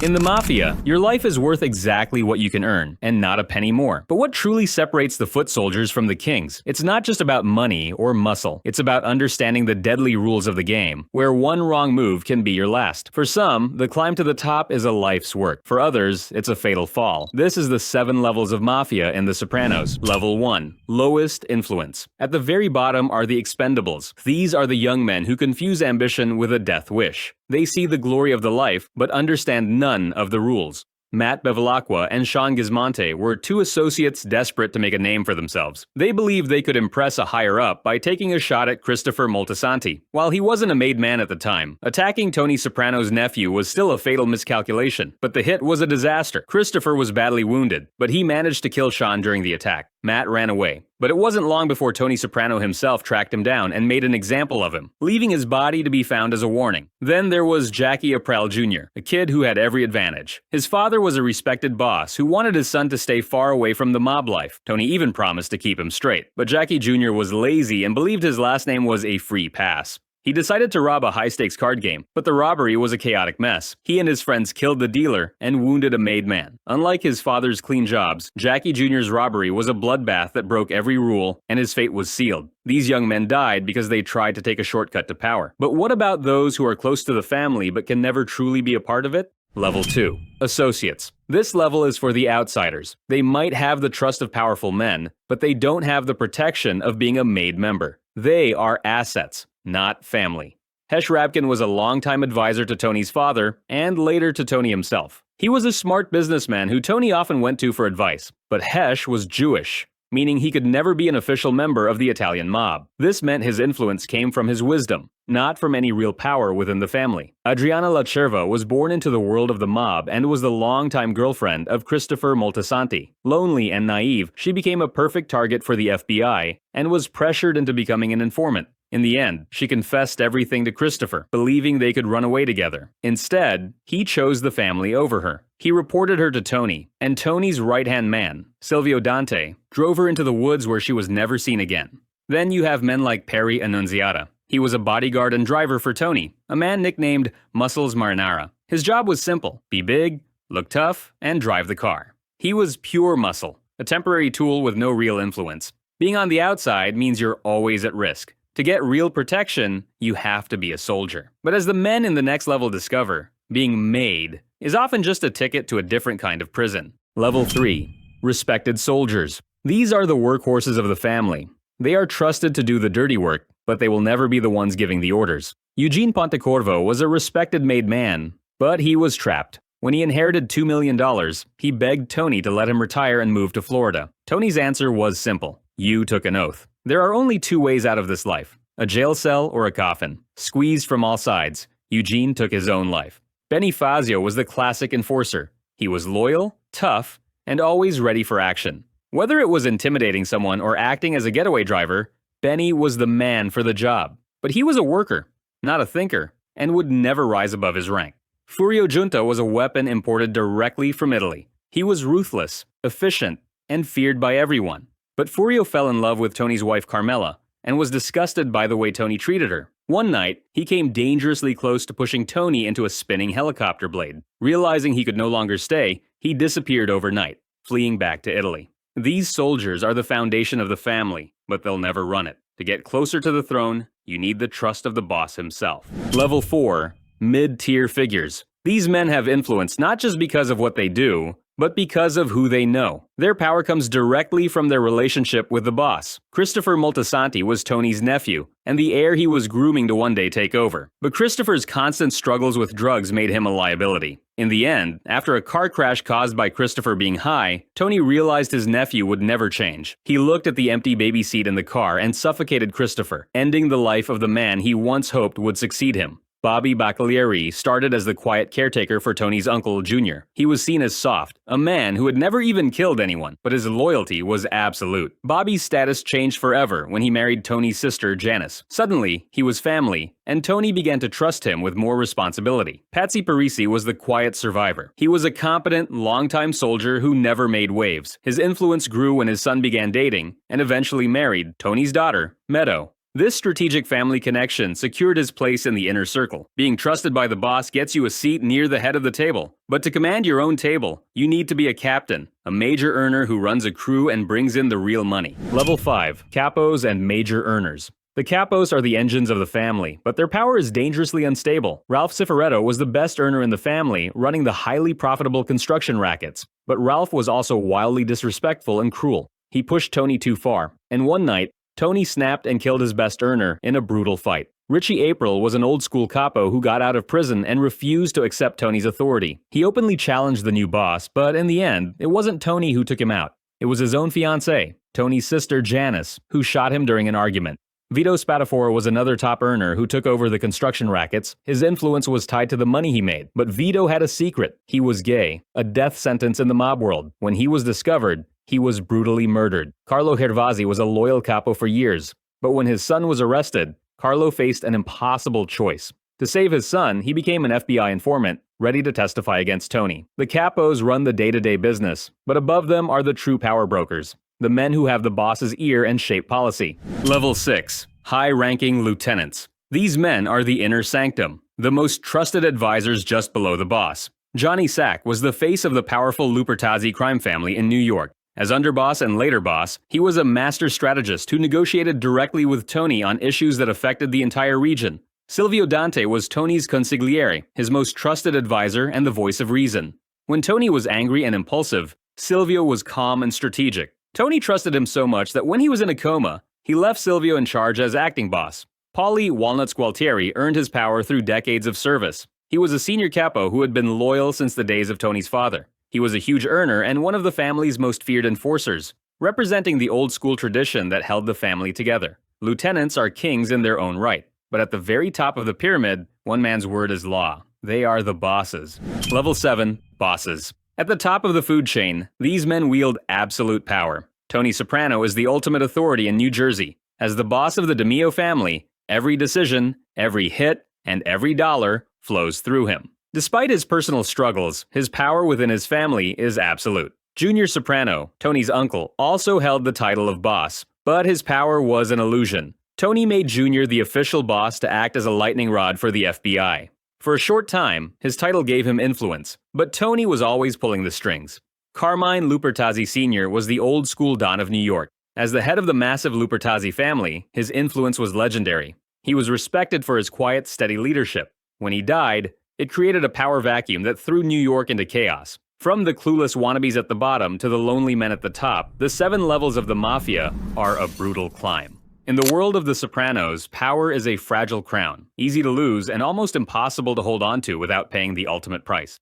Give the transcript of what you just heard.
In the Mafia, your life is worth exactly what you can earn, and not a penny more. But what truly separates the foot soldiers from the kings? It's not just about money or muscle. It's about understanding the deadly rules of the game, where one wrong move can be your last. For some, the climb to the top is a life's work. For others, it's a fatal fall. This is the 7 levels of Mafia in The Sopranos. Level 1. Lowest influence. At the very bottom are the expendables. These are the young men who confuse ambition with a death wish. They see the glory of the life, but understand none of the rules. Matt Bevilaqua and Sean Gismonte were 2 associates desperate to make a name for themselves. They believed they could impress a higher-up by taking a shot at Christopher Moltisanti. While he wasn't a made man at the time, attacking Tony Soprano's nephew was still a fatal miscalculation, but the hit was a disaster. Christopher was badly wounded, but he managed to kill Sean during the attack. Matt ran away. But it wasn't long before Tony Soprano himself tracked him down and made an example of him, leaving his body to be found as a warning. Then there was Jackie Aprile Jr., a kid who had every advantage. His father was a respected boss who wanted his son to stay far away from the mob life. Tony even promised to keep him straight. But Jackie Jr. was lazy and believed his last name was a free pass. He decided to rob a high-stakes card game, but the robbery was a chaotic mess. He and his friends killed the dealer and wounded a made man. Unlike his father's clean jobs, Jackie Jr.'s robbery was a bloodbath that broke every rule, and his fate was sealed. These young men died because they tried to take a shortcut to power. But what about those who are close to the family but can never truly be a part of it? Level 2. Associates. This level is for the outsiders. They might have the trust of powerful men, but they don't have the protection of being a made member. They are assets, not family. Hesh Rabkin was a longtime advisor to Tony's father, and later to Tony himself. He was a smart businessman who Tony often went to for advice, but Hesh was Jewish, meaning he could never be an official member of the Italian mob. This meant his influence came from his wisdom, not from any real power within the family. Adriana Lacerva was born into the world of the mob and was the longtime girlfriend of Christopher Moltisanti. Lonely and naive, she became a perfect target for the FBI and was pressured into becoming an informant. In the end, she confessed everything to Christopher, believing they could run away together. Instead, he chose the family over her. He reported her to Tony, and Tony's right-hand man, Silvio Dante, drove her into the woods where she was never seen again. Then you have men like Perry Annunziata. He was a bodyguard and driver for Tony, a man nicknamed Muscles Marinara. His job was simple: be big, look tough, and drive the car. He was pure muscle, a temporary tool with no real influence. Being on the outside means you're always at risk. To get real protection, you have to be a soldier. But as the men in the next level discover, being made is often just a ticket to a different kind of prison. Level 3. Respected soldiers. These are the workhorses of the family. They are trusted to do the dirty work, but they will never be the ones giving the orders. Eugene Pontecorvo was a respected made man, but he was trapped. When he inherited $2 million, he begged Tony to let him retire and move to Florida. Tony's answer was simple: you took an oath. There are only 2 ways out of this life: a jail cell or a coffin. Squeezed from all sides, Eugene took his own life. Benny Fazio was the classic enforcer. He was loyal, tough, and always ready for action. Whether it was intimidating someone or acting as a getaway driver, Benny was the man for the job. But he was a worker, not a thinker, and would never rise above his rank. Furio Giunta was a weapon imported directly from Italy. He was ruthless, efficient, and feared by everyone. But Furio fell in love with Tony's wife Carmela, and was disgusted by the way Tony treated her. One night, he came dangerously close to pushing Tony into a spinning helicopter blade. Realizing he could no longer stay, he disappeared overnight, fleeing back to Italy. These soldiers are the foundation of the family, but they'll never run it. To get closer to the throne, you need the trust of the boss himself. Level 4. Mid-tier figures. These men have influence not just because of what they do, but because of who they know. Their power comes directly from their relationship with the boss. Christopher Moltisanti was Tony's nephew, and the heir he was grooming to one day take over. But Christopher's constant struggles with drugs made him a liability. In the end, after a car crash caused by Christopher being high, Tony realized his nephew would never change. He looked at the empty baby seat in the car and suffocated Christopher, ending the life of the man he once hoped would succeed him. Bobby Baccalieri started as the quiet caretaker for Tony's uncle, Jr. He was seen as soft, a man who had never even killed anyone, but his loyalty was absolute. Bobby's status changed forever when he married Tony's sister, Janice. Suddenly, he was family, and Tony began to trust him with more responsibility. Patsy Parisi was the quiet survivor. He was a competent, longtime soldier who never made waves. His influence grew when his son began dating, and eventually married, Tony's daughter, Meadow. This strategic family connection secured his place in the inner circle. Being trusted by the boss gets you a seat near the head of the table. But to command your own table, you need to be a captain, a major earner who runs a crew and brings in the real money. Level 5. Capos and Major Earners. The Capos are the engines of the family, but their power is dangerously unstable. Ralph Cifaretto was the best earner in the family, running the highly profitable construction rackets. But Ralph was also wildly disrespectful and cruel. He pushed Tony too far, and one night, Tony snapped and killed his best earner in a brutal fight. Richie April was an old-school capo who got out of prison and refused to accept Tony's authority. He openly challenged the new boss, but in the end, it wasn't Tony who took him out. It was his own fiancée, Tony's sister Janice, who shot him during an argument. Vito Spatafora was another top earner who took over the construction rackets. His influence was tied to the money he made, but Vito had a secret. He was gay, a death sentence in the mob world. When he was discovered, he was brutally murdered. Carlo Gervasi was a loyal capo for years, but when his son was arrested, Carlo faced an impossible choice. To save his son, he became an FBI informant, ready to testify against Tony. The capos run the day-to-day business, but above them are the true power brokers, the men who have the boss's ear and shape policy. Level 6. High-ranking lieutenants. These men are the inner sanctum, the most trusted advisors just below the boss. Johnny Sack was the face of the powerful Lupertazzi crime family in New York. As underboss and later boss, he was a master strategist who negotiated directly with Tony on issues that affected the entire region. Silvio Dante was Tony's consigliere, his most trusted advisor and the voice of reason. When Tony was angry and impulsive, Silvio was calm and strategic. Tony trusted him so much that when he was in a coma, he left Silvio in charge as acting boss. Paulie Walnuts Gualtieri earned his power through decades of service. He was a senior capo who had been loyal since the days of Tony's father. He was a huge earner and one of the family's most feared enforcers, representing the old-school tradition that held the family together. Lieutenants are kings in their own right, but at the very top of the pyramid, one man's word is law. They are the bosses. Level 7. Bosses. At the top of the food chain, these men wield absolute power. Tony Soprano is the ultimate authority in New Jersey. As the boss of the DeMio family, every decision, every hit, and every dollar flows through him. Despite his personal struggles, his power within his family is absolute. Junior Soprano, Tony's uncle, also held the title of boss, but his power was an illusion. Tony made Junior the official boss to act as a lightning rod for the FBI. For a short time, his title gave him influence, but Tony was always pulling the strings. Carmine Lupertazzi Sr. was the old-school Don of New York. As the head of the massive Lupertazzi family, his influence was legendary. He was respected for his quiet, steady leadership. When he died, it created a power vacuum that threw New York into chaos. From the clueless wannabes at the bottom to the lonely men at the top, the 7 levels of the Mafia are a brutal climb. In the world of The Sopranos, power is a fragile crown, easy to lose and almost impossible to hold on to without paying the ultimate price.